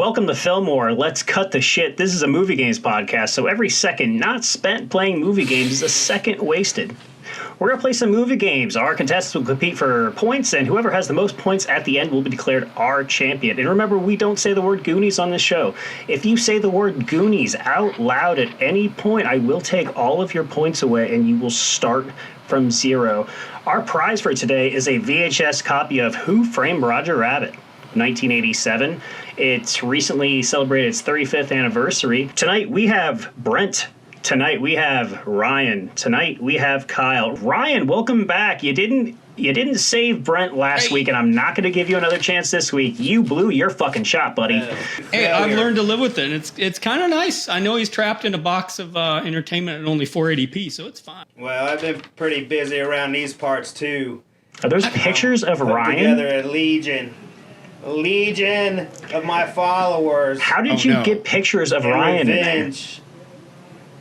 Welcome to Filmwar. Let's cut the shit. This is a movie games podcast, so every second not spent playing movie games is a second wasted. We're going to play some movie games. Our contestants will compete for points, and whoever has the most points at the end will be declared our champion. And remember, we don't say the word Goonies on this show. If you say the word Goonies out loud at any point, I will take all of your points away, and you will start from zero. Our prize for today is a VHS copy of Who Framed Roger Rabbit, 1987. It's recently celebrated its 35th anniversary. Tonight we have Brent. Tonight we have Ryan. Tonight we have Kyle. Ryan, welcome back. You didn't save Brent last week, and I'm not going to give you another chance this week. You blew your fucking shot, buddy. Hey, I've learned to live with it, and it's kind of nice. I know he's trapped in a box of entertainment at only 480p, so it's fine. Well, I've been pretty busy around these parts too. Are those pictures of Ryan? Together a legion of my followers. How did you get pictures of Ryan revenge?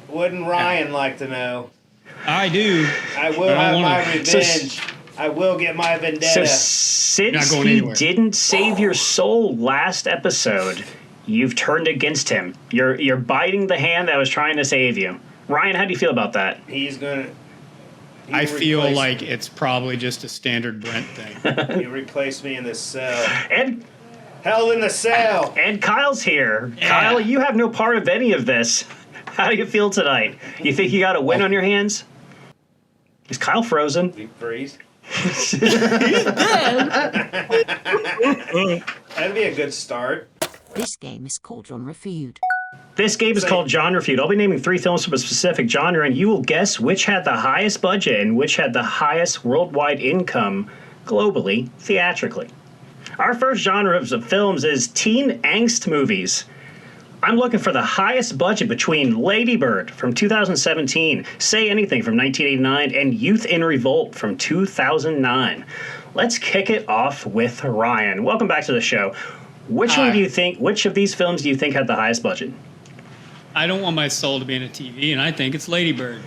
Wouldn't Ryan like to know? I do. I will have my revenge. I will get my vendetta. So since he didn't save your soul last episode, you've turned against him. You're biting the hand that was trying to save you. Ryan, how do you feel about that? I feel like it's probably just a standard Brent thing. You replaced me in this cell. And held in the cell. And Kyle's here. Yeah. Kyle, you have no part of any of this. How do you feel tonight? You think you got a win on your hands? Is Kyle frozen? Deep freeze. He's dead. That'd be a good start. This game is called Genre Feud. This game is called Genre Feud. I'll be naming 3 films from a specific genre, and you will guess which had the highest budget and which had the highest worldwide income globally, theatrically. Our first genre of films is teen angst movies. I'm looking for the highest budget between Lady Bird from 2017, Say Anything from 1989, and Youth in Revolt from 2009. Let's kick it off with Ryan. Welcome back to the show. Which of these films do you think had the highest budget? I don't want my soul to be in a TV, and I think it's Lady Bird.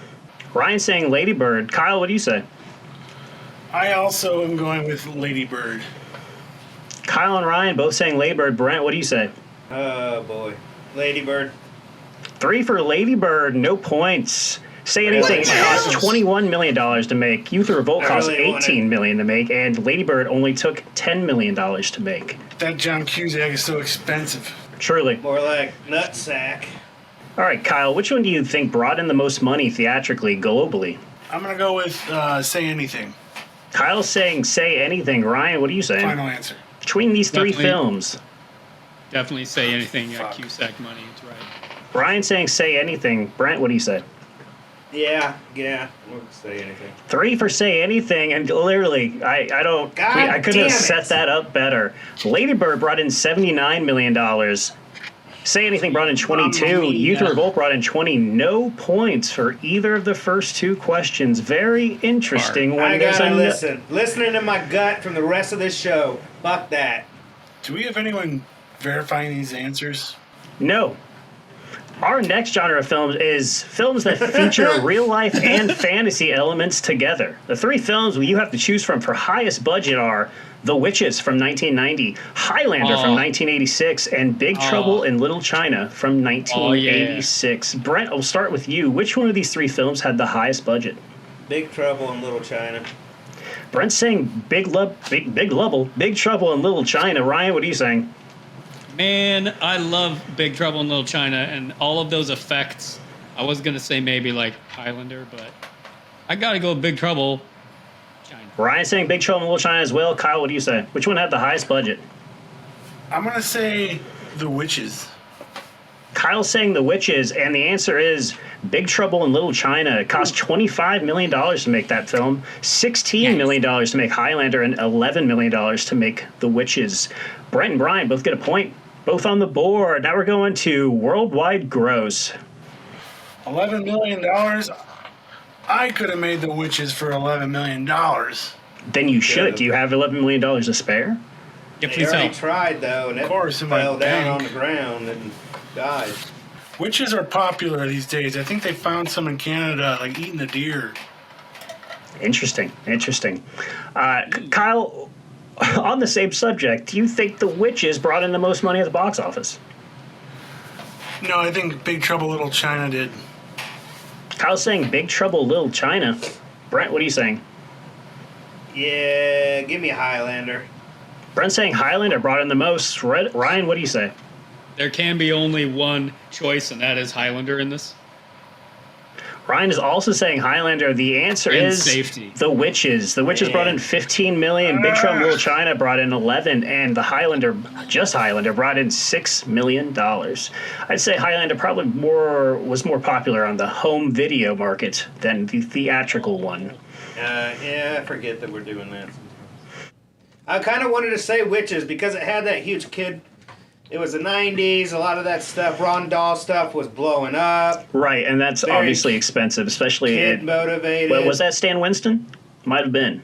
Ryan's saying Lady Bird. Kyle, what do you say? I also am going with Lady Bird. Kyle and Ryan both saying Lady Bird. Brent, what do you say? Oh, boy. Lady Bird. 3 for Lady Bird, no points. Say Anything cost $21 million to make. Youth in Revolt cost $18 million to make, and Lady Bird only took $10 million to make. That John Cusack is so expensive. Truly. More like nutsack. All right, Kyle, which one do you think brought in the most money theatrically, globally? I'm going to go with Say Anything. Kyle's saying Say Anything. Ryan, what are you saying? Final answer. Between these 3 films. Definitely Say Anything. Cusack money, it's right. Ryan saying Say Anything. Brent, what do you say? Yeah, we'll Say Anything. 3 for Say Anything, and literally, I couldn't have set that up better. Lady Bird brought in $79 million. Say Anything brought in 22. Youth in Revolt brought in 20. No points for either of the first 2 questions. Very interesting. I gotta listen. Listening to my gut from the rest of this show. Fuck that. Do we have anyone verifying these answers? No. Our next genre of films is films that feature real-life and fantasy elements together. The 3 films you have to choose from for highest budget are The Witches from 1990, Highlander from 1986, and Big Trouble in Little China from 1986. Yeah. Brent, I'll start with you. Which one of these 3 films had the highest budget? Big Trouble in Little China. Brent's saying Big Trouble in Little China. Ryan, what are you saying? Man, I love Big Trouble in Little China and all of those effects. I was going to say maybe like Highlander, but I got to go with Big Trouble, China. Ryan saying Big Trouble in Little China as well. Kyle, what do you say? Which one had the highest budget? I'm going to say The Witches. Kyle's saying The Witches, and the answer is Big Trouble in Little China. It cost $25 million to make that film, $16 million to make Highlander, and $11 million to make The Witches. Brent and Brian both get a point. Both on the board. Now we're going to worldwide gross. $11 million? I could have made The Witches for $11 million. Then you should. Do you have $11 million to spare? Yeah, they already tried, though, and it fell down on the ground and died. Witches are popular these days. I think they found some in Canada, like eating a deer. Interesting. Kyle, On the same subject, do you think The Witches brought in the most money at the box office? No, I think Big Trouble Little China did. Kyle's saying Big Trouble Little China. Brent, what are you saying? Yeah, give me Highlander. Brent's saying Highlander brought in the most. Ryan, what do you say? There can be only one choice, and that is Highlander in this. Ryan is also saying Highlander. The answer And is safety. The Witches. The Witches brought in 15 million. Big Trouble in Little China brought in 11, and the Highlander brought in $6 million. I'd say Highlander probably was more popular on the home video market than the theatrical one. Yeah, I forget that we're doing that. I kind of wanted to say Witches because it had that huge kid. It was the 90s. A lot of that stuff, Ron Dahl stuff, was blowing up. Right, and that's Very obviously expensive, especially Kid motivated. Well, was that Stan Winston? Might have been.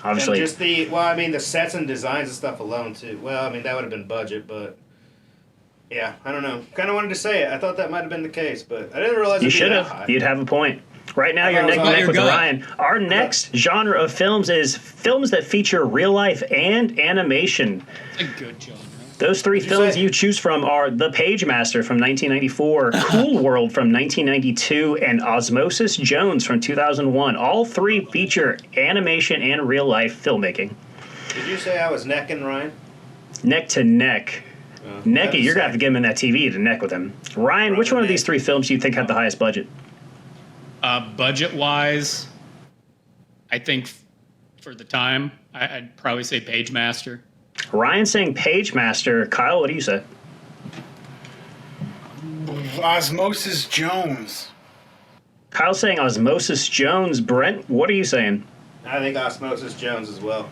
Obviously. And just the sets and designs and stuff alone, too. Well, I mean, that would have been budget, but yeah, I don't know. Kind of wanted to say it. I thought that might have been the case, but I didn't realize You it'd be should that have. high. You'd have a point. Right now, I you're thought it neck was and all neck your with gut. Ryan. Our next genre of films is films that feature real life and animation. It's a good genre. Those three What'd you films say? you choose from are The Page Master from 1994, Cool World from 1992, and Osmosis Jones from 2001. All three feature animation and real life filmmaking. Did you say I was necking Ryan? Neck to neck. Neck, that's you're going to have to sick. get him in that TV to neck with him. Ryan, which one of these three films do you think had the highest budget? Budget-wise, I think for the time, I'd probably say Page Master. Ryan saying Page Master. Kyle, what do you say? Osmosis Jones. Kyle saying Osmosis Jones. Brent, what are you saying? I think Osmosis Jones as well.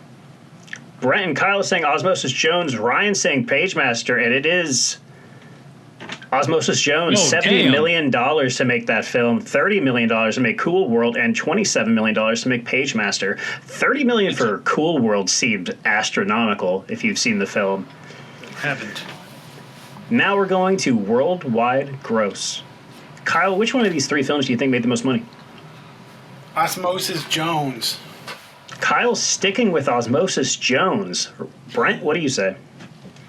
Brent and Kyle are saying Osmosis Jones. Ryan saying Page Master, and it is Osmosis Jones. Oh, $70 damn. million to make that film, $30 million to make Cool World, and $27 million to make Page Master. $30 million for Cool World seemed astronomical if you've seen the film. Haven't. Now we're going to worldwide gross. Kyle, which one of these three films do you think made the most money? Osmosis Jones. Kyle's sticking with Osmosis Jones. Brent, what do you say?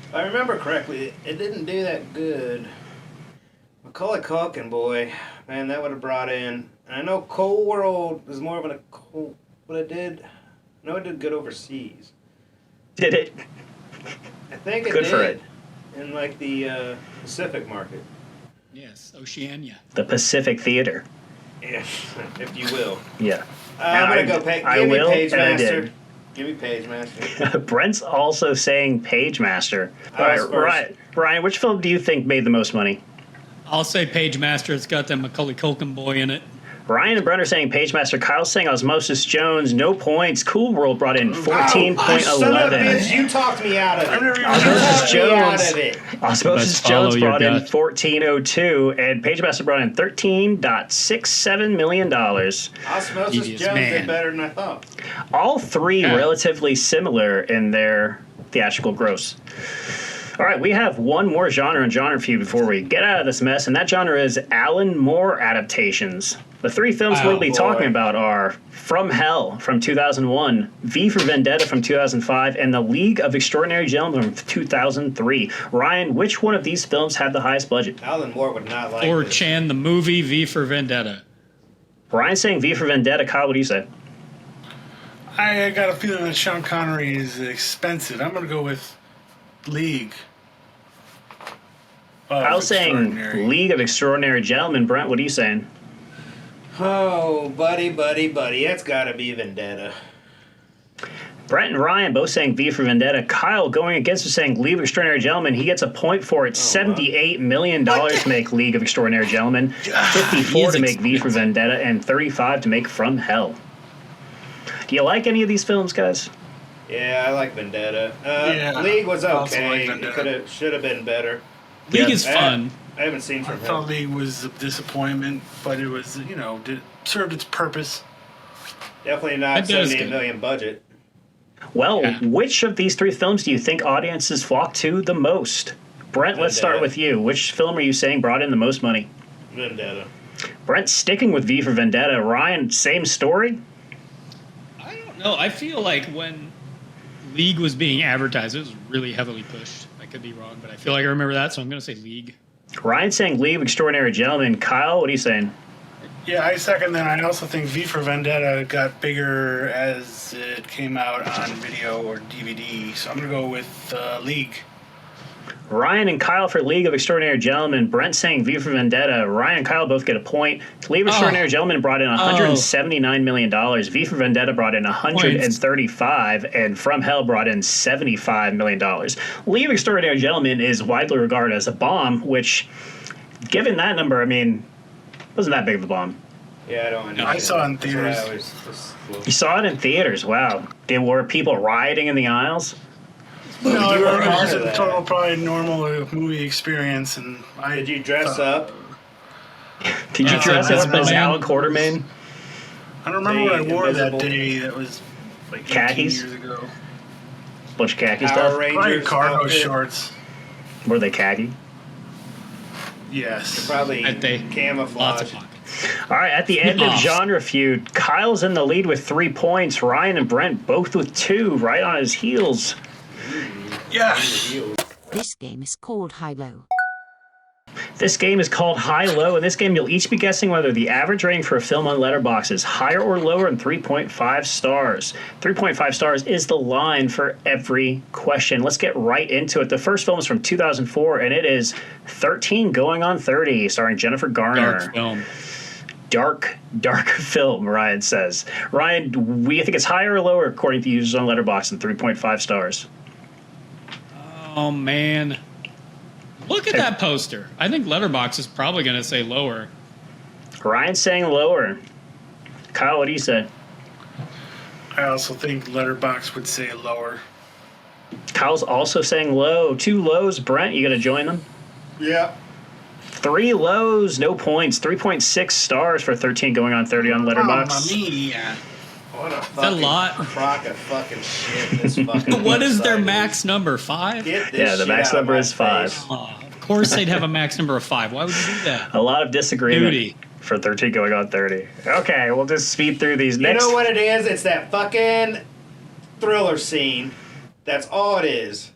If I remember correctly, it didn't do that good. Macaulay Culkin, boy, man, that would have brought in. And I know Cold World was more of a cold, but it did. I know it did good overseas. Did it? I think it Good did. for it. In like the Pacific market. Yes, Oceania. The Pacific Theater. Yeah, if you will. Yeah. I'm gonna go. Give me Page and I Master. did. Give me Page Master. Brent's also saying Page Master. All I was right, first. Ryan, which film do you think made the most money? I'll say Page Master. It's got that Macaulay Culkin boy in it. Ryan and Brent are saying Page Master. Kyle's saying Osmosis Jones. No points. Cool World brought in 14.11. Son of a bitch, you talked me out of it. You Osmosis talked me out Jones. of it. Osmosis Let's follow Jones your brought in gut. 14.02, and Page Master brought in $13.67 million. Osmosis Genius, Jones man. did better than I thought. All three Yeah. relatively similar in their theatrical gross. All right, we have one more genre and genre feud before we get out of this mess, and that genre is Alan Moore adaptations. The three films Oh, we'll be boy. talking about are From Hell from 2001, V for Vendetta from 2005, and The League of Extraordinary Gentlemen from 2003. Ryan, which one of these films had the highest budget? Alan Moore would not like Or this. Chan the movie, V for Vendetta. Ryan saying V for Vendetta. Kyle, what do you say? I got a feeling that Sean Connery is expensive. I'm going to go with League. I was saying Extraordinary. League of Extraordinary Gentlemen. Brent, what are you saying? Oh, buddy. That's got to be Vendetta. Brent and Ryan both saying V for Vendetta. Kyle going against us saying League of Extraordinary Gentlemen. He gets a point for it. $78 million to make League of Extraordinary Gentlemen, 54 to make V for Vendetta, and 35 to make From Hell. Do you like any of these films, guys? Yeah, I like Vendetta. Yeah, League was I also okay. like Vendetta. It should have been better. League Yeah. is fun. I haven't seen I From thought Hell. League was a disappointment, but it was, served its purpose. Definitely not That does 78 good. million budget. Well, Yeah. which of these three films do you think audiences flock to the most? Brent, let's start Vendetta. with you. Which film are you saying brought in the most money? Vendetta. Brent sticking with V for Vendetta. Ryan, same story? I don't know. I feel like when League was being advertised. It was really heavily pushed. I could be wrong, but I feel like I remember that, so I'm going to say League. Ryan's saying League of Extraordinary Gentlemen. Kyle, what are you saying? Yeah, I second that. I also think V for Vendetta got bigger as it came out on video or DVD, so I'm going to go with League. Ryan and Kyle for League of Extraordinary Gentlemen. Brent saying V for Vendetta. Ryan and Kyle both get a point. League of Extraordinary Gentlemen brought in $179 million. V for Vendetta brought in $135, and From Hell brought in $75 million. League of Extraordinary Gentlemen is widely regarded as a bomb, which, given that number, I mean, wasn't that big of a bomb. Yeah, I don't understand. I saw it in theaters. You saw it in theaters. Wow. Were people rioting in the aisles? No, You were it was part of a that. total, probably normal movie experience, and Did you dress up? Did you Yeah, dress so up as man. Alan Quartermain? I don't remember what I wore Invisible. that day. That was like 18 Khakis? years ago. Bunch of khaki Power stuff? Probably Rangers cargo outfit? shorts. Were they khaki? Yes. Probably Lots camouflage. of pockets. All right, at the end of Off. Genre Feud, Kyle's in the lead with 3 points. Ryan and Brent both with 2, right on his heels. Yes. This game is called High-Low. This game is called High-Low. In this game, you'll each be guessing whether the average rating for a film on Letterboxd is higher or lower than 3.5 stars. 3.5 stars is the line for every question. Let's get right into it. The first film is from 2004, and it is 13 Going on 30, starring Jennifer Garner. Dark film. Dark film, Ryan says. Ryan, we think it's higher or lower according to users on Letterboxd than 3.5 stars? Oh, man. Look at that poster. I think Letterboxd is probably going to say lower. Ryan's saying lower. Kyle, what do you say? I also think Letterboxd would say lower. Kyle's also saying low. 2 lows. Brent, you going to join them? Yeah. 3 lows, no points. 3.6 stars for 13 Going on 30 on Mamma Letterboxd. mia. What a that a fucking lot? crock of fucking shit. This fucking. What is their website max number? 5? Get this Yeah, the shit max out of number my is 5. face. Of course they'd have a max number of 5. Why would you do that? A lot of disagreement Duty. for 13 Going on 30. Okay, we'll just speed through these. You Next, know what it is? It's that fucking thriller scene. That's all it is.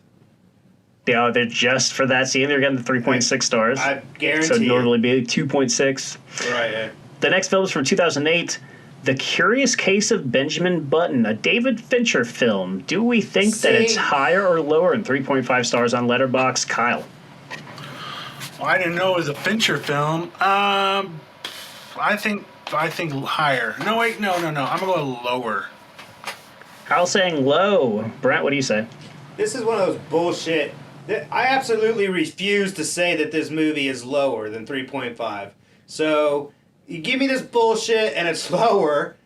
Yeah, they're just for that scene. They're getting the 3.6 stars. I guarantee. So it'd it. normally be 2.6. Right. Yeah. The next film is from 2008. The Curious Case of Benjamin Button, a David Fincher film. Do we think that it's See? higher or lower than 3.5 stars on Letterboxd? Kyle. Well, I didn't know it was a Fincher film. I think higher. No, wait, no. I'm gonna go lower. Kyle's saying low. Brent, what do you say? This is one of those bullshit. I absolutely refuse to say that this movie is lower than 3.5. So you give me this bullshit and it's lower,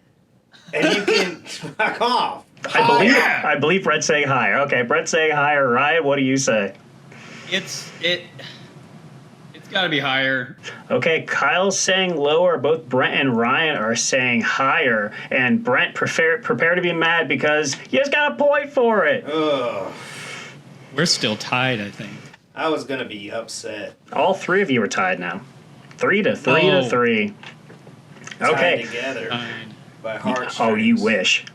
and you can fuck off. I believe Brent's saying higher. Okay, Brent's saying higher. Ryan, what do you say? It's got to be higher. Okay, Kyle's saying lower. Both Brent and Ryan are saying higher. And Brent, prepare to be mad because you just got a point for it. Ugh. We're still tied, I think. I was gonna be upset. All 3 of you are tied now. 3 to 3 to 3. Tied Okay. together Fine. by heartstrings. Oh, you wish.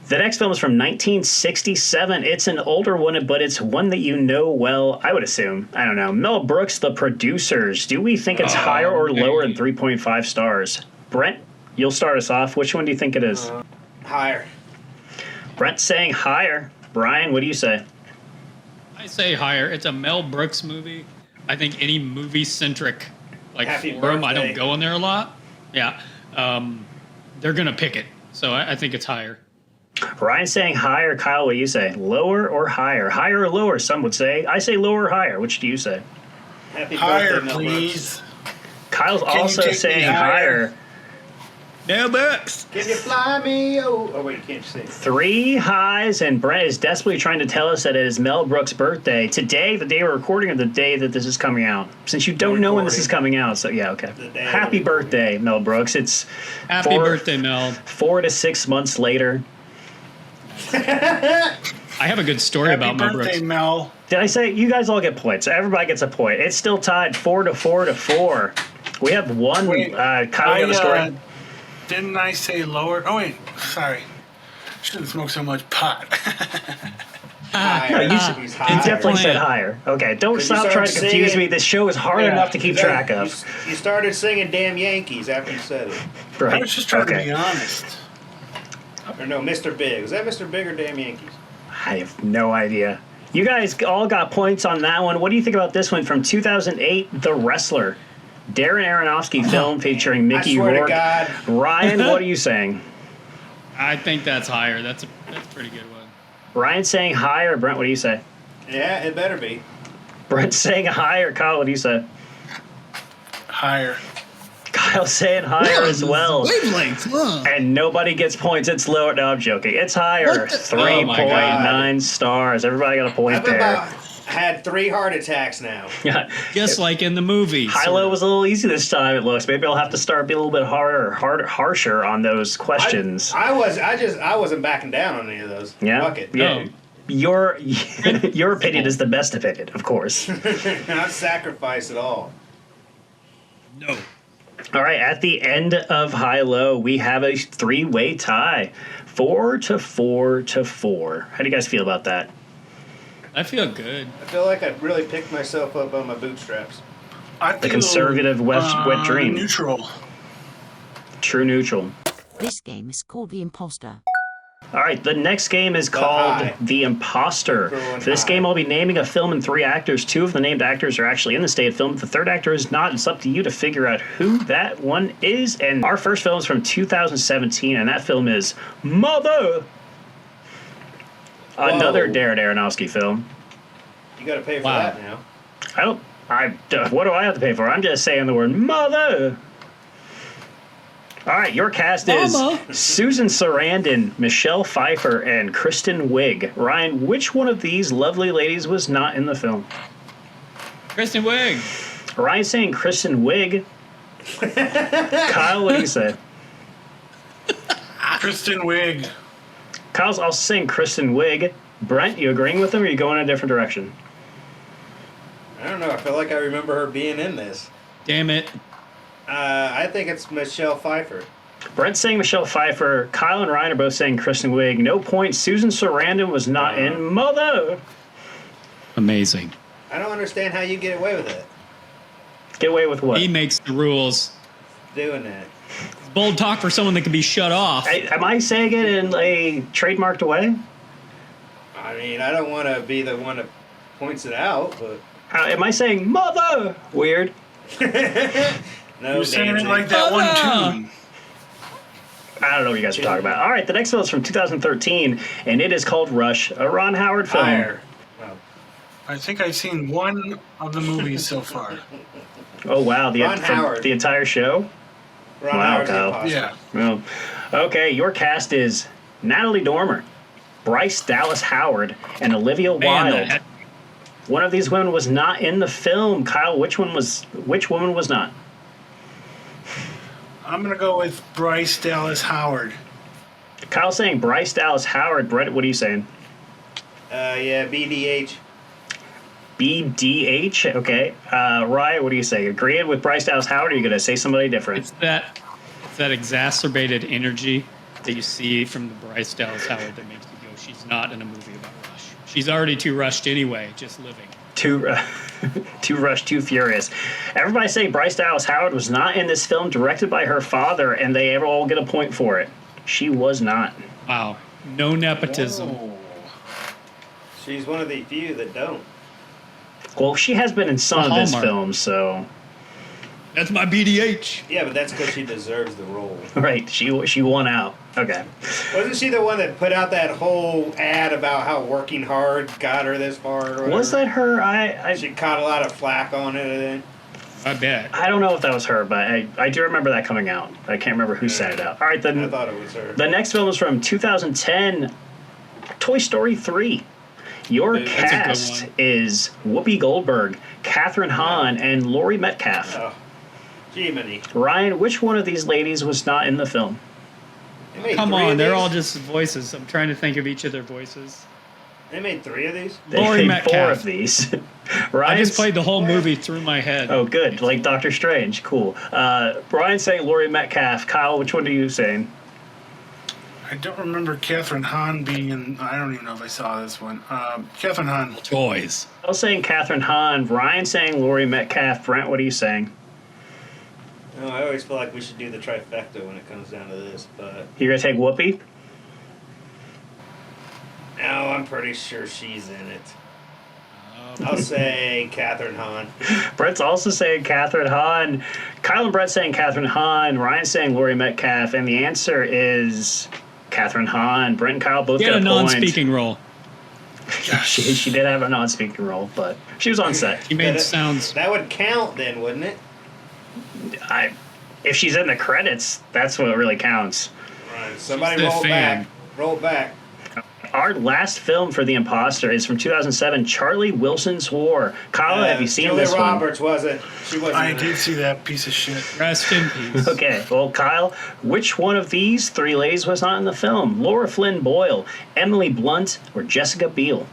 The next film is from 1967. It's an older one, but it's one that you know well, I would assume. I don't know. Mel Brooks, The Producers. Do we think it's higher or lower than 3.5 stars? Brent, you'll start us off. Which one do you think it is? Higher. Brent's saying higher. Brian, what do you say? I say higher. It's a Mel Brooks movie. I think any movie-centric Happy forum, I birthday. don't go on there a lot. Yeah. They're going to pick it. So I think it's higher. Ryan's saying higher. Kyle, what do you say? Lower or higher? Higher or lower, some would say. I say lower or higher. Which do you say? Happy Higher, birthday, Mel Brooks. please. Kyle's you also take me saying higher? higher. Mel Brooks. Can you fly me? Oh wait, can't you sing? 3 highs, and Brent is desperately trying to tell us that it is Mel Brooks' birthday. Today, the day we're recording, or the day that this is coming out? Since you don't know when this is coming out, so yeah, okay. The day Happy we're birthday, Mel Brooks. It's Happy birthday, Mel. 4 to 6 months later. I have a good story Happy about Mel birthday, Brooks. Mel. Did I say you guys all get points? Everybody gets a point. It's still tied 4 to 4 to 4. We have one. Wait, Kyle, you have a story? Didn't I say lower? Oh, wait. Sorry. Shouldn't smoke so much pot. Higher. No, you He's definitely said Plant. higher. Okay, don't you stop started trying to confuse singing- me. This show is hard Yeah. enough to keep track of. You started singing "Damn Yankees" after you said it. Right. I was just trying to Okay. be honest. Or no, Mr. Big. Was that Mr. Big or Damn Yankees? I have no idea. You guys all got points on that one. What do you think about this one from 2008, The Wrestler? Darren Aronofsky film featuring Mickey swear to Rourke. God. Ryan, what are you saying? I think that's higher. That's a pretty good one. Ryan saying higher. Brent, what do you say? Yeah, it better be. Brent saying higher. Kyle, what do you say? Higher. Kyle saying higher as well. Wavelength. Huh? And nobody gets points. It's lower. No, I'm joking. It's higher. What the- 3.9 stars. Everybody got a point I've there. about had 3 heart attacks now. Yeah. Just like in the movies. High-low was a little easy this time, it looks. Maybe I'll have to start being a little bit harsher on those questions. I wasn't backing down on any of those. Yeah? Fuck it. Yeah. No. Your opinion is the best opinion, of course. Not sacrifice at all. No. All right, at the end of high-low, we have a 3-way tie. 4-4-4. How do you guys feel about that? I feel good. I feel like I really picked myself up on my bootstraps. I The feel, conservative wet dream. Neutral. True neutral. This game is called The Imposter. All right, the next game is called high. The Imposter. Going For this high. game, I'll be naming a film and 3 actors. 2 of the named actors are actually in the stated film. The 3rd actor is not. It's up to you to figure out who that one is. And our first film is from 2017, and that film is Mother. Another Darren Aronofsky film. You got to pay for Wow. that now. What do I have to pay for? I'm just saying the word Mother. All right, your cast Mama. is Susan Sarandon, Michelle Pfeiffer, and Kristen Wiig. Ryan, which one of these lovely ladies was not in the film? Kristen Wiig. Ryan's saying Kristen Wiig. Kyle, what do you say? Kristen Wiig. Kyle's also saying Kristen Wiig. Brent, you agreeing with him, or are you going in a different direction? I don't know. I feel like I remember her being in this. Damn it. I think it's Michelle Pfeiffer. Brent's saying Michelle Pfeiffer. Kyle and Ryan are both saying Kristen Wiig. No points. Susan Sarandon was not in Mother. Amazing. I don't understand how you get away with it. Get away with what? He makes the rules. Doing that. Bold talk for someone that can be shut off. Am I saying it in a trademarked way? I mean, I don't want to be the one that points it out, but Am I saying Mother? Weird. no. You're saying it dancing. like that Mother! one tune. I don't know what you guys are talking about. All right, the next film is from 2013, and it is called Rush, a Ron Howard film. Higher. Oh. I think I've seen one of the movies so far. Oh, wow. Ron from Howard. the entire show? Ron Wow, Howard's the Kyle. imposter. Yeah. Well, okay, your cast is Natalie Dormer, Bryce Dallas Howard, and Olivia Man, Wilde. that- One of these women was not in the film. Kyle, which woman was not? I'm going to go with Bryce Dallas Howard. Kyle's saying Bryce Dallas Howard. Brett, what are you saying? Yeah, BDH. BDH? Okay. Ryan, what do you say? Agreeing with Bryce Dallas Howard, or are you going to say somebody different? It's that exacerbated energy that you see from the Bryce Dallas Howard that makes you go, she's not in a movie about Rush. She's already too rushed anyway, just living. Too rushed, too furious. Everybody say Bryce Dallas Howard was not in this film, directed by her father, and they all get a point for it. She was not. Wow. No nepotism. Oh. She's one of the few that don't. Well, she has been in some of his Hallmark. films, so That's my BDH. Yeah, but that's because she deserves the role. right. She won out. Okay. Wasn't she the one that put out that whole ad about how working hard got her this far? Or whatever? Was that her? She caught a lot of flack on it. And I bet. I don't know if that was her, but I do remember that coming out. I can't remember who said it out. All right, I then thought it was her. the next film is from 2010, Toy Story 3. Your That's a good cast one. is Whoopi Goldberg, Katherine Hahn, and Laurie Metcalf. Oh, Jiminy. Ryan, which one of these ladies was not in the film? They made Come 3 on, of they're these? all just voices. I'm trying to think of each of their voices. They made 3 of these? They Laurie made 4 Metcalf. of these. I Ryan's, just played the whole movie through my head. Oh, good. Like Doctor Strange. Cool. Brian's saying Laurie Metcalf. Kyle, which one are you saying? I don't remember Catherine Hahn being in. I don't even know if I saw this one. Catherine Hahn. Toys. I was saying Catherine Hahn. Ryan saying Laurie Metcalf. Brent, what are you saying? No, I always feel like we should do the trifecta when it comes down to this, but You're gonna take Whoopi? no, I'm pretty sure she's in it. I'll say Catherine Hahn. Brent's also saying Catherine Hahn. Kyle and Brent saying Catherine Hahn. Ryan's saying Laurie Metcalf, and the answer is Catherine Hahn. Brent and Kyle both Get get a a point. non-speaking role. She did have a non-speaking role, but she was on set. He made sounds. That would count then, wouldn't it? If she's in the credits, that's what really counts. Right. Somebody She's the roll fan. back. Roll back. Our last film for The Imposter is from 2007, Charlie Wilson's War. Kyle, have you seen Julia this Roberts wasn't. She wasn't. I in it. did see that piece of shit. Rest in peace. one? Okay, well, Kyle, which one of these three ladies was not in the film? Laura Flynn Boyle, Emily Blunt, or Jessica Biel?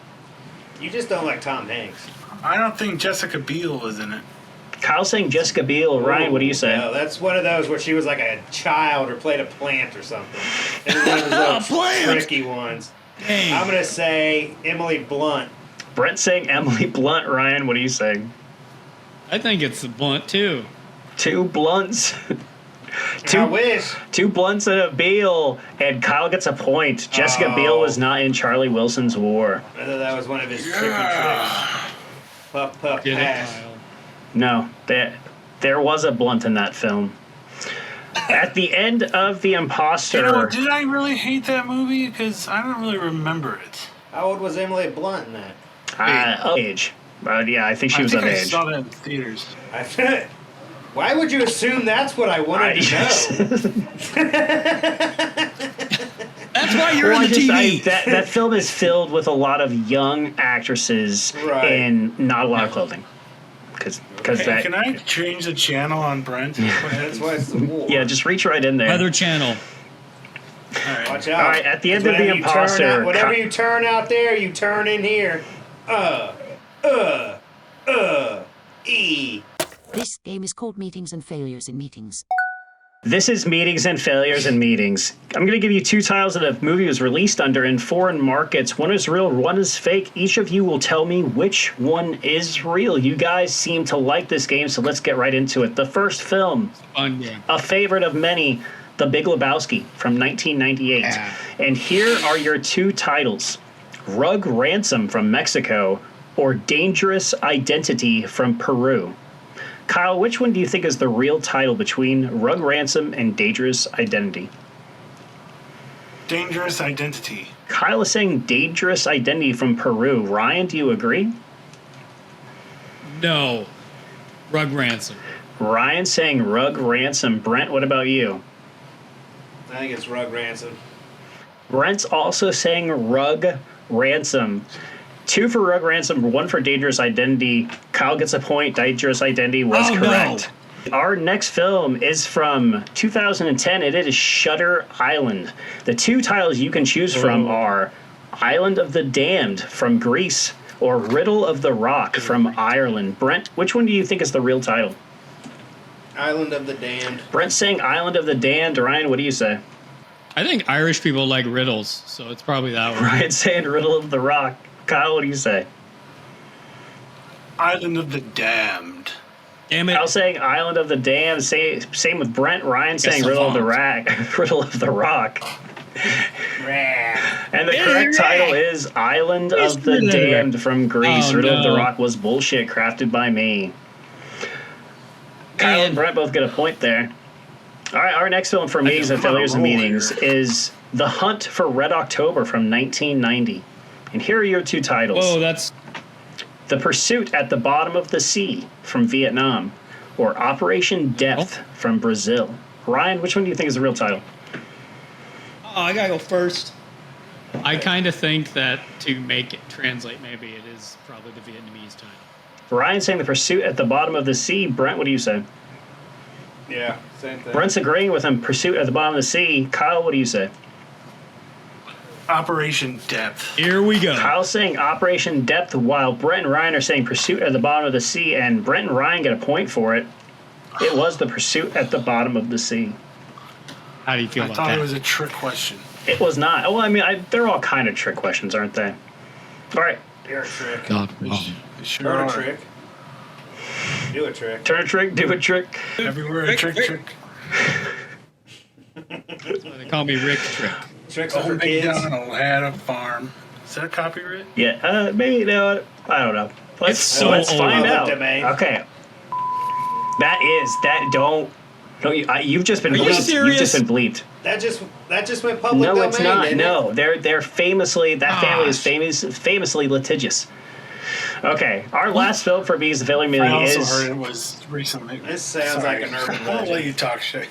You just don't like Tom Hanks. I don't think Jessica Biel was in it. Kyle's saying Jessica Biel. Ryan, what do you say? No, that's one of those where she was like a child or played a plant or something. It was one of those Plant! tricky ones. Dang. I'm gonna say Emily Blunt. Brent saying Emily Blunt. Ryan, what are you saying? I think it's the Blunt, too. Two Blunts. I wish. Two Blunts and a Beal, and Kyle gets a point. Jessica Biel was not in Charlie Wilson's War. I thought that was one of his tricky tricks. Puff, puff, Get it, pass. Kyle. No, there was a Blunt in that film. At the end of The Imposter... You know, did I really hate that movie? Because I don't really remember it. How old was Emily Blunt in that? of age. Yeah, I think she was I think of I age. saw that in theaters. Why would you assume that's what I wanted to know? That's why you're Well, in the TV. that film is filled with a lot of young actresses Right. in not a lot of clothing. Because Hey, that... can I change the channel on Brent? That's why it's the war. Yeah, just reach right in there. Weather Channel. Alright. Watch out. All right, at the end of Whatever The you turn Imposter... out- whatever you turn out there, you turn in here. E. This game is called Meetings and Failures in Meetings. This is Meetings and Failures and Meetings. I'm going to give you two titles that a movie was released under in foreign markets. One is real, one is fake. Each of you will tell me which one is real. You guys seem to like this game, so let's get right into it. The first film, Fun game. a favorite of many, The Big Lebowski from 1998. And here are your two titles, Rug Ransom from Mexico or Dangerous Identity from Peru. Kyle, which one do you think is the real title between Rug Ransom and Dangerous Identity? Dangerous Identity. Kyle is saying Dangerous Identity from Peru. Ryan, do you agree? No. Rug Ransom. Ryan saying Rug Ransom. Brent, what about you? I think it's Rug Ransom. Brent's also saying Rug Ransom. Two for Rug Ransom, one for Dangerous Identity. Kyle gets a point. Dangerous Identity was correct. Our next film is from 2010. It is Shutter Island. The two titles you can choose from are Island of the Damned from Greece or Riddle of the Rock from Ireland. Brent, which one do you think is the real title? Island of the Damned. Brent's saying Island of the Damned. Ryan, what do you say? I think Irish people like riddles, so it's probably that one. Ryan's saying Riddle of the Rock. Kyle, what do you say? Island of the Damned. Damn it. Kyle's saying Island of the Damned. Same with Brent. Ryan saying Riddle of the Rock. Riddle of the Rock. And the correct title is Island of the Damned from Greece. Riddle of the Rock was bullshit crafted by me. Kyle and Brent both get a point there. All right, our next film for Meetings and Failures and Meetings is The Hunt for Red October from 1990. And here are your two titles. Whoa, that's... The Pursuit at the Bottom of the Sea from Vietnam or Operation Depth from Brazil. Ryan, which one do you think is the real title? Oh, I gotta go first. I kind of think that to make it translate, maybe it is probably the Vietnamese title. Ryan saying The Pursuit at the Bottom of the Sea. Brent, what do you say? Yeah, same thing. Brent's agreeing with him. Pursuit at the Bottom of the Sea. Kyle, what do you say? Operation Depth. Here we go. Kyle's saying Operation Depth, while Brent and Ryan are saying Pursuit at the Bottom of the Sea, and Brent and Ryan get a point for it. It was The Pursuit at the Bottom of the Sea. How do you feel I about thought that? it was a trick question. It was not. Well, I mean, they're all kind of trick questions, aren't they? All right. You're a trick. God. Sure Turn are. a trick. Do a trick. Turn a trick, do a trick. Everywhere a trick. That's why they call me Rick Trick. Tricks are for Old kids. McDonald had a farm. Is that copyright? Yeah, maybe, no, I don't know. It's so let's old. find Public out. domain. Okay. You've just been Are you bleeped. You've serious? just been bleeped. That just went public No, domain. it's not. didn't No, it? they're famously, that family is Gosh. famously litigious. Okay, our last film for Bees the Filming I Meeting also is heard it was recently. This sounds Sorry. like an urban I'll let legend. you talk shit.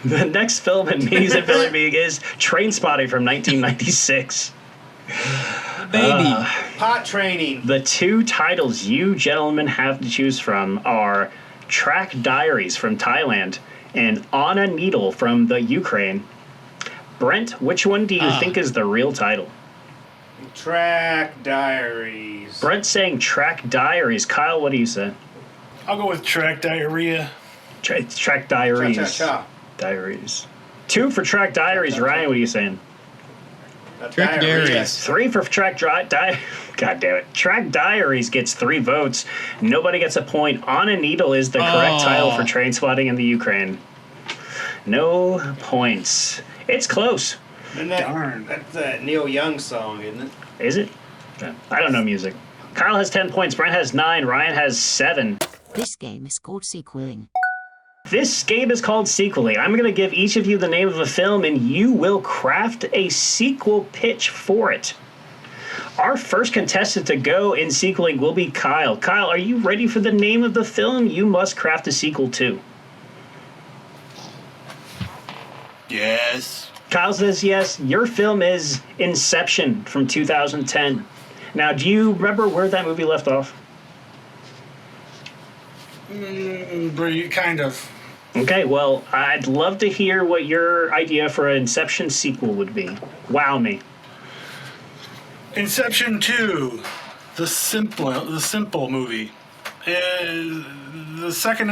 the next film in Bees the Filming Meeting is Trainspotting from 1996. Baby. Pot training. The two titles you gentlemen have to choose from are Track Diaries from Thailand and On a Needle from the Ukraine. Brent, which one do you think is the real title? Track diaries. Brent's saying Track Diaries. Kyle, what do you say? I'll go with track diarrhea. Track Diaries. Cha-cha-cha. Diaries. 2 for Track Diaries. Ryan, what are you saying? Track Diarrhea. Diaries. 3 for God damn it. Track Diaries gets 3 votes. Nobody gets a point. On a Needle is the correct title for Trainspotting in the Ukraine. No points. It's close. And that, Darn. That's that Neil Young song, isn't it? Is it? I don't know music. Kyle has 10 points. Brent has 9. Ryan has 7. This game is called sequeling. This game is called Sequeling. I'm going to give each of you the name of a film, and you will craft a sequel pitch for it. Our first contestant to go in Sequeling will be Kyle. Kyle, are you ready for the name of the film you must craft a sequel to? Yes. Kyle says yes. Your film is Inception from 2010. Now, do you remember where that movie left off? Kind of. Okay, well, I'd love to hear what your idea for an Inception sequel would be. Wow me. Inception 2, the simple movie. The second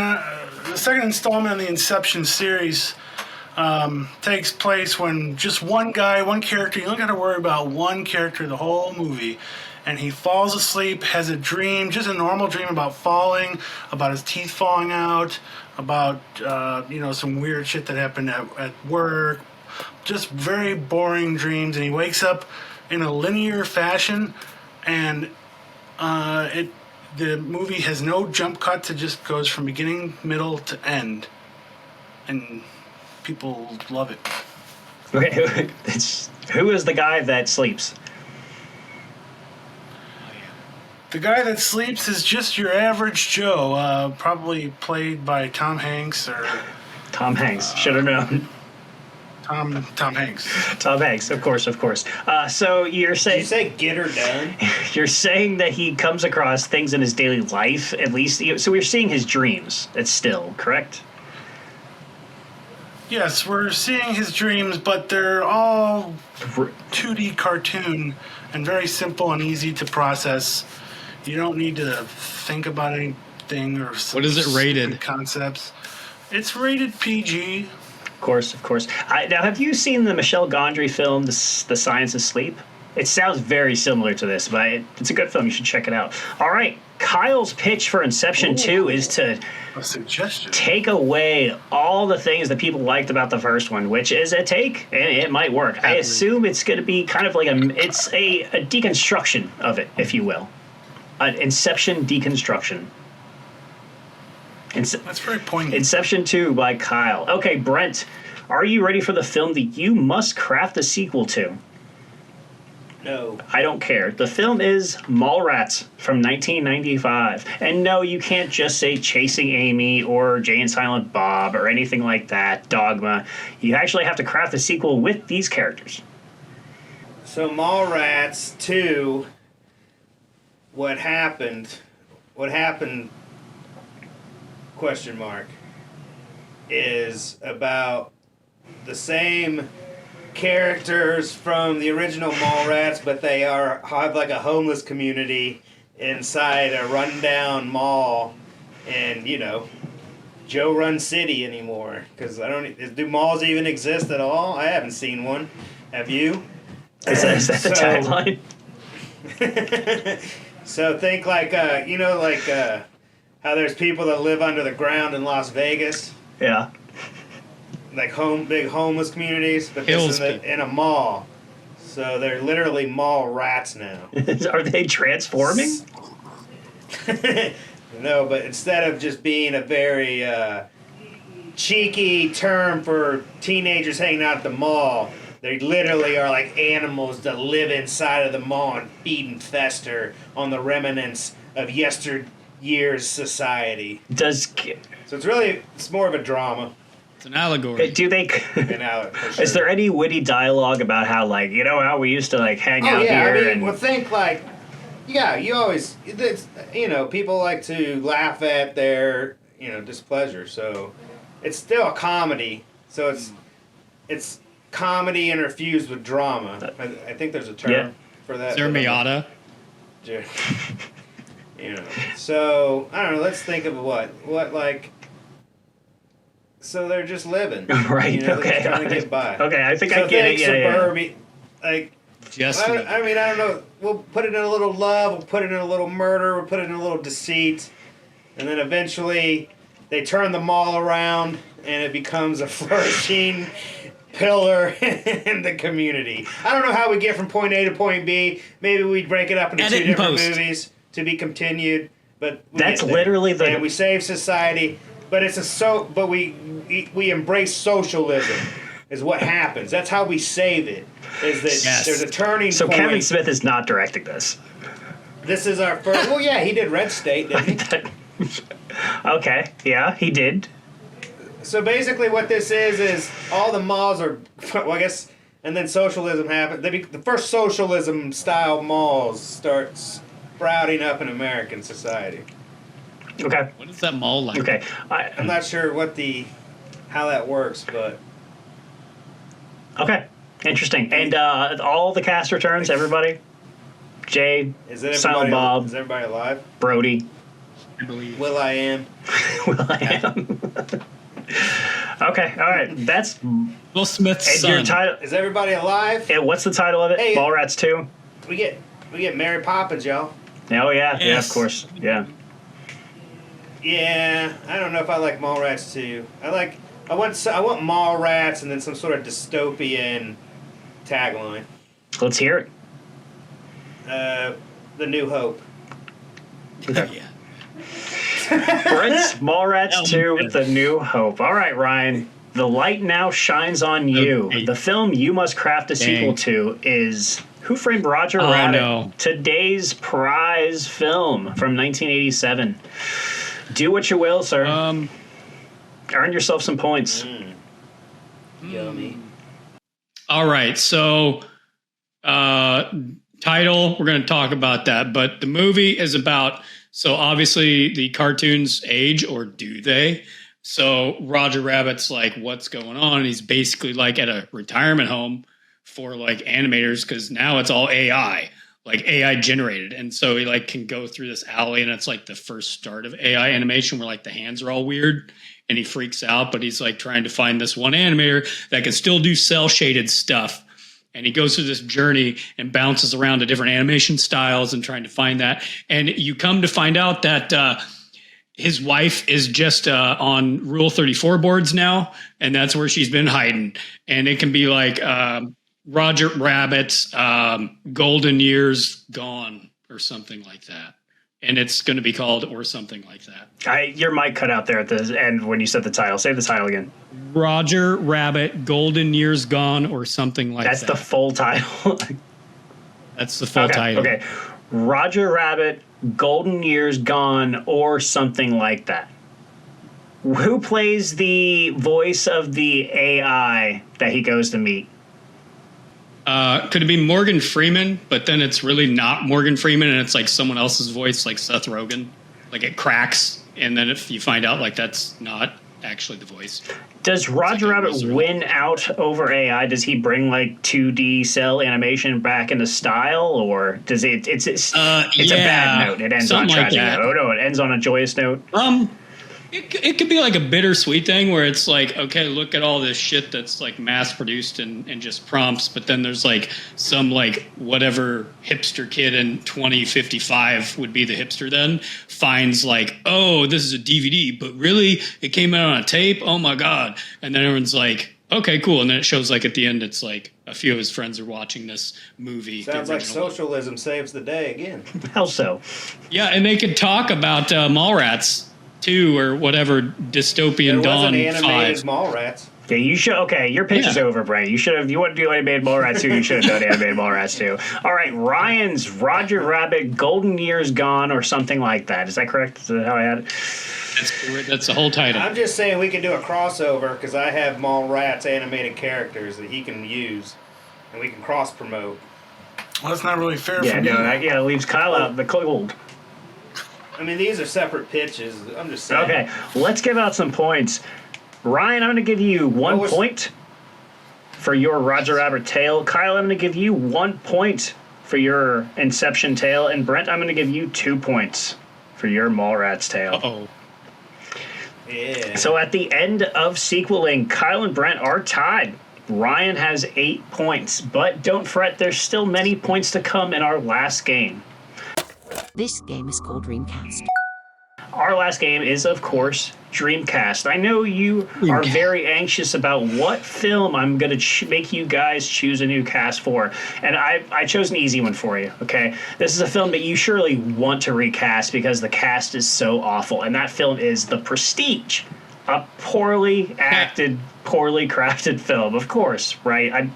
installment in the Inception series takes place when just one character, you don't got to worry about one character the whole movie, and he falls asleep, has a dream, just a normal dream about falling, about his teeth falling out, about some weird shit that happened at work, just very boring dreams, and he wakes up in a linear fashion, and the movie has no jump cuts. It just goes from beginning, middle to end, and people love it. Okay, who is the guy that sleeps? The guy that sleeps is just your average Joe, probably played by Tom Hanks or Tom Hanks. Should have known. Tom Hanks. Tom Hanks, of course. So you're Did saying you say get her done? you're saying that he comes across things in his daily life, at least. So we're seeing his dreams. It's still correct. Yes, we're seeing his dreams, but they're all 2D cartoon and very simple and easy to process. You don't need to think about anything or What is it rated? Concepts. It's rated PG. Of course. Now, have you seen the Michel Gondry film, The Science of Sleep? It sounds very similar to this, but it's a good film. You should check it out. All right, Kyle's pitch for Inception 2 is to A suggestion. take away all the things that people liked about the first one, which is a take, and it might work. I assume it's going to be kind of like a deconstruction of it, if you will. An Inception deconstruction. That's very poignant. Inception 2 by Kyle. Okay, Brent, are you ready for the film that you must craft a sequel to? No. I don't care. The film is Mallrats from 1995. And no, you can't just say Chasing Amy or Jay and Silent Bob or anything like that, Dogma. You actually have to craft a sequel with these characters. So Mallrats 2, what happened, question mark, is about the same characters from the original Mallrats, but they have like a homeless community inside a rundown mall, and Joe Run City anymore. Because do malls even exist at all? I haven't seen one. Have you? Is that the tagline? So think like, how there's people that live under the ground in Las Vegas. Yeah. Like big homeless communities, but this is in a mall. So they're literally mall rats now. Are they transforming? No, but instead of just being a very cheeky term for teenagers hanging out at the mall, they literally are like animals that live inside of the mall and feed and fester on the remnants of yesteryear's society. So it's more of a drama. It's an allegory. Do they? Sure. Is there any witty dialogue about how, like, how we used to like hang out here? Well, think like, you always, people like to laugh at their, displeasure. So it's still a comedy. So it's comedy interfused with drama. I think there's a term for that. Is there Miata? So I don't know. Let's think of what like. So they're just living, right? They're Okay, just trying to get by. Okay, I think I get it. Suburban, like. Just. I don't know. We'll put it in a little love. We'll put it in a little murder. We'll put it in a little deceit, and then eventually they turn the mall around, and it becomes a flourishing pillar in the community. I don't know how we get from point A to point B. Maybe we break it up into two different movies to be continued. But that's literally and we save society. But but we embrace socialism is what happens. That's how we save it. Is that there's a turning point. So Kevin Smith is not directing this. This is our first. Well, yeah, he did Red State, didn't he? Okay, yeah, he did. So basically, what this is all the malls are. Well, I guess, and then socialism happened. The first socialism style malls start sprouting up in American society. Okay. What is that mall like? Okay. I'm not sure how that works, but. Okay. Interesting. And all the cast returns, everybody? Jay, Silent Bob. Is everybody alive? Brody. I believe. Will I Am. Okay, all right. That's Will Smith's son. Your title. Is everybody alive? And what's the title of it? Hey, Mallrats 2? We get Mary Poppins, y'all. Oh, yeah. Yes. Yeah, of course. Yeah. Yeah, I don't know if I like Mallrats 2. I want Mallrats and then some sort of dystopian tagline. Let's hear it. The New Hope. Okay. Yeah. BrenT's Mallrats 2 with The New Hope. All right, Ryan. The light now shines on you. Okay. The film you must craft a sequel to is Who Framed Roger Rabbit? No. Today's prize film from 1987. Do what you will, sir. Earn yourself some points. Yummy. All right, so title, we're going to talk about that, but the movie is about, so obviously the cartoons age, or do they? So Roger Rabbit's like, what's going on? And he's basically like at a retirement home for like animators, because now it's all AI. Like AI generated. And so he like can go through this alley, and it's like the first start of AI animation where like the hands are all weird and he freaks out, but he's like trying to find this one animator that can still do cell shaded stuff. And he goes through this journey and bounces around to different animation styles and trying to find that. And you come to find out that his wife is just on Rule 34 boards now, and that's where she's been hiding. And it can be like Roger Rabbit's Golden Years Gone or something like that. And it's going to be called Or Something Like That. Your mic cut out there at the end when you said the title. Say the title again. Roger Rabbit, Golden Years Gone, or something like that. That's the full title. That's the full title. Okay. Roger Rabbit, Golden Years Gone, or something like that. Who plays the voice of the AI that he goes to meet? Could it be Morgan Freeman, but then it's really not Morgan Freeman and it's like someone else's voice, like Seth Rogen? Like it cracks, and then if you find out like that's not actually the voice. Does Roger Rabbit win out over AI? Does he bring like 2D cell animation back into style, or does it's a bad note? It ends on a tragic note. Oh no, it ends on a joyous note. It could be like a bittersweet thing where it's like, okay, look at all this shit that's like mass produced and just prompts, but then there's like some like whatever hipster kid in 2055 would be the hipster then finds like, oh, this is a DVD, but really it came out on a tape. Oh my God. And then everyone's like, okay, cool. And then it shows like at the end, it's like a few of his friends are watching this movie. Sounds like socialism saves the day again. How so? Yeah. And they could talk about Mallrats 2 or whatever dystopian Dawn 5. Animated Mallrats. Yeah, you should. Okay, your pitch is over, Brian. You should have. You want to do animated Mallrats 2? You should have done animated Mallrats 2. All right, Ryan's Roger Rabbit, Golden Years Gone, or something like that. Is that correct? Is that how I had it? That's the whole title. I'm just saying we can do a crossover because I have Mallrats animated characters that he can use, and we can cross promote. Well, that's not really fair Yeah, for me. no, it leaves Kyle out the cold. I mean, these are separate pitches. I'm just saying. Okay, let's give out some points. Ryan, I'm going to give you 1 point for your Roger Rabbit tale. Kyle, I'm going to give you 1 point for your Inception tale. And Brent, I'm going to give you 2 points for your Mallrats tale. Uh-oh. Yeah. So at the end of sequeling, Kyle and Brent are tied. Ryan has 8 points, but don't fret, there's still many points to come in our last game. This game is called Dreamcast. Our last game is, of course, Dreamcast. I know you are very anxious about what film I'm going to make you guys choose a new cast for. And I chose an easy one for you, okay? This is a film that you surely want to recast because the cast is so awful. And that film is The Prestige, a poorly acted, poorly crafted film, of course, right?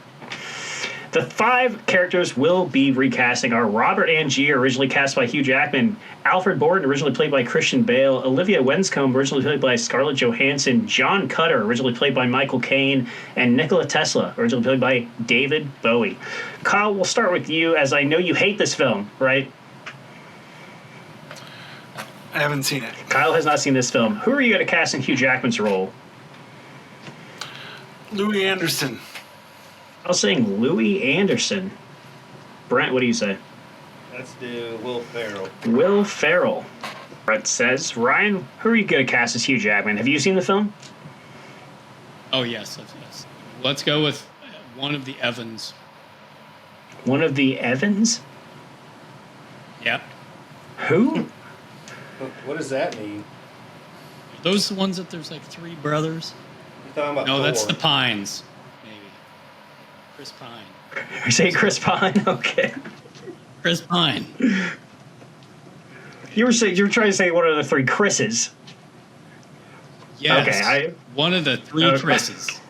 The 5 characters we'll be recasting are Robert Angier, originally cast by Hugh Jackman, Alfred Borden, originally played by Christian Bale, Olivia Wenscombe, originally played by Scarlett Johansson, John Cutter, originally played by Michael Caine, and Nikola Tesla, originally played by David Bowie. Kyle, we'll start with you, as I know you hate this film, right? I haven't seen it. Kyle has not seen this film. Who are you going to cast in Hugh Jackman's role? Louis Anderson. I was saying Louis Anderson. Brent, what do you say? Let's do Will Ferrell. Will Ferrell. Brent says, Ryan, who are you going to cast as Hugh Jackman? Have you seen the film? Oh, yes. Let's go with one of the Evans. One of the Evans? Yep. Who? What does that mean? Are those the ones that there's like 3 brothers? You're talking about No, Thor. that's the Pines. Maybe. Chris Pine. You say Chris Pine? Okay. Chris Pine. You were trying to say one of the 3 Chris's. Yes. Okay, one of the 3 Chris's.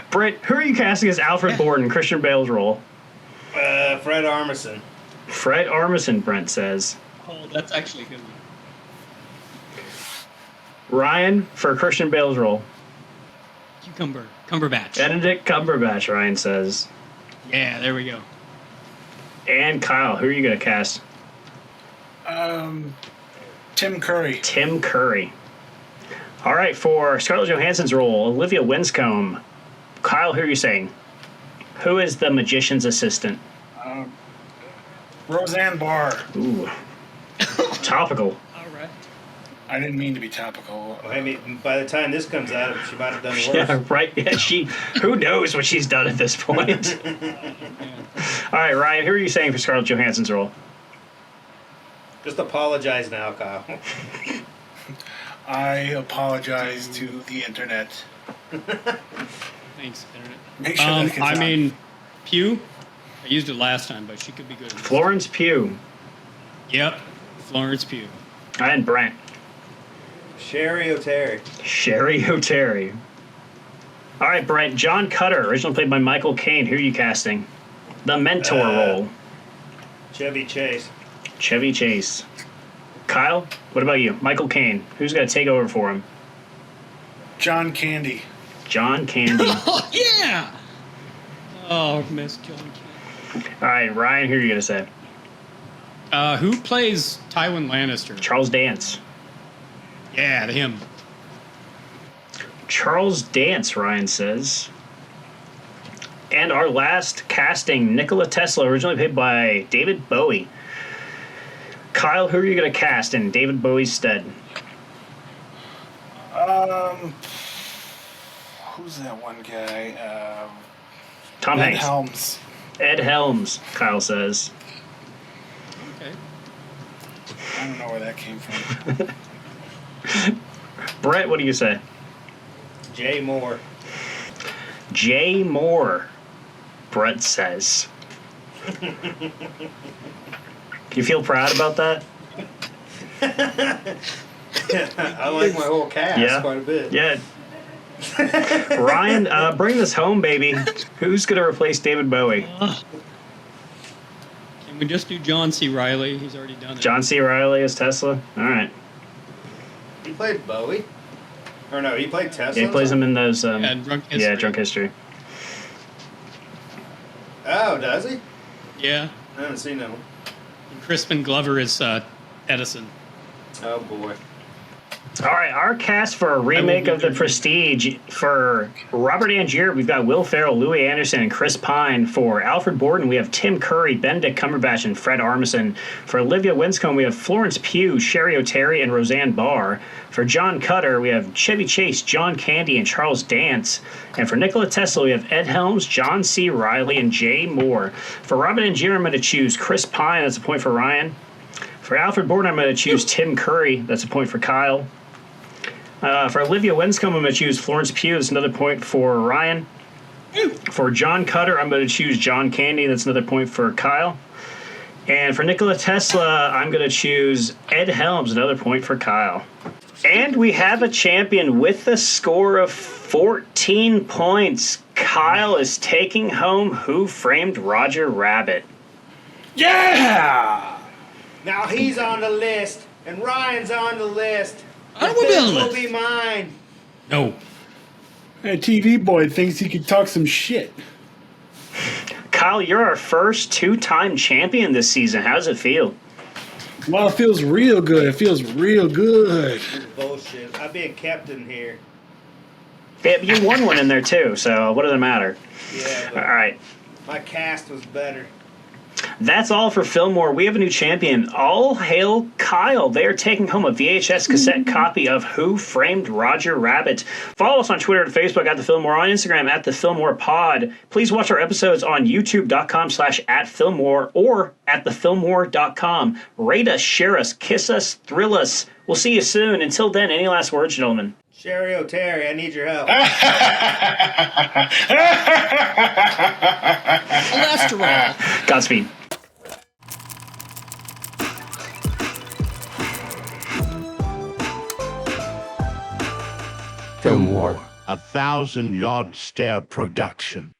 Brent, who are you casting as Alfred Borden, Christian Bale's role? Fred Armisen. Fred Armisen, Brent says. Oh, that's actually a good one. Ryan, for Christian Bale's role. Cumberbatch. Benedict Cumberbatch, Ryan says. Yeah, there we go. And Kyle, who are you going to cast? Tim Curry. Tim Curry. All right, for Scarlett Johansson's role, Olivia Wenscombe. Kyle, who are you saying? Who is the magician's assistant? Roseanne Barr. Ooh. Topical. All right. I didn't mean to be topical. Well, I mean, by the time this comes out, she might have done worse. Yeah, right. Yeah, who knows what she's done at this point? All right, Ryan, who are you saying for Scarlett Johansson's role? Just apologize now, Kyle. I apologize to the internet. Thanks, Internet. Make sure that it gets I out. mean, Pugh. I used it last time, but she could be good. Florence Pugh. Yep. Florence Pugh. And Brent. Sherry O'Terry. Sherry O'Terry. All right, Brent. John Cutter, originally played by Michael Caine. Who are you casting? The mentor role. Chevy Chase. Chevy Chase. Kyle, what about you? Michael Caine. Who's going to take over for him? John Candy. John Candy. Oh, yeah! Oh, Miss John Candy. All right, Ryan, who are you going to say? Who plays Tywin Lannister? Charles Dance. Yeah, him. Charles Dance, Ryan says. And our last casting, Nikola Tesla, originally played by David Bowie. Kyle, who are you going to cast in David Bowie's stead? Who's that one guy? Tom Ed Hanks. Helms. Ed Helms, Kyle says. Okay. I don't know where that came from. Brett, what do you say? Jay Moore. Jay Moore, Brett says. You feel proud about that? I like my whole cast quite a bit. Yeah. Ryan, bring this home, baby. Who's going to replace David Bowie? Can we just do John C. Reilly? He's already done it. John C. Reilly as Tesla? All right. He played Bowie? Or no, he played Tesla? Yeah, he plays him in those... Drunk History. Yeah, Drunk History. Oh, does he? Yeah. I haven't seen that one. And Crispin Glover is Edison. Oh, boy. All right, our cast for a remake of The Prestige. For Robert Angier, we've got Will Ferrell, Louis Anderson, and Chris Pine. For Alfred Borden, we have Tim Curry, Benedict Cumberbatch, and Fred Armisen. For Olivia Winscombe, we have Florence Pugh, Sherry O'Terry, and Roseanne Barr. For John Cutter, we have Chevy Chase, John Candy, and Charles Dance. And for Nikola Tesla, we have Ed Helms, John C. Reilly, and Jay Moore. For Robert Angier, I'm going to choose Chris Pine. That's a point for Ryan. For Alfred Borden, I'm going to choose Tim Curry. That's a point for Kyle. For Olivia Winscombe, I'm going to choose Florence Pugh. That's another point for Ryan. For John Cutter, I'm going to choose John Candy. That's another point for Kyle. And for Nikola Tesla, I'm going to choose Ed Helms. Another point for Kyle. And we have a champion with a score of 14 points. Kyle is taking home Who Framed Roger Rabbit. Yeah! Now he's on the list, and Ryan's on the list. I don't want to be on the This will list. be mine. No. That TV boy thinks he can talk some shit. Kyle, you're our first two-time champion this season. How does it feel? Well, it feels real good. It feels real good. This is bullshit. I'm being captain here. Yeah, you won one in there too, so what does it matter? Yeah, All but right. my cast was better. That's all for Filmwar. We have a new champion. All hail Kyle. They are taking home a VHS cassette copy of Who Framed Roger Rabbit. Follow us on Twitter and Facebook at The Filmwar, on Instagram at The Filmwar Pod. Please watch our episodes on youtube.com/@Filmwar or at thefilmwar.com. Rate us, share us, kiss us, thrill us. We'll see you soon. Until then, any last words, gentlemen? Sherry O'Terry, I need your help. Cholesterol. Godspeed. Filmwar, a 1,000-yard stare production.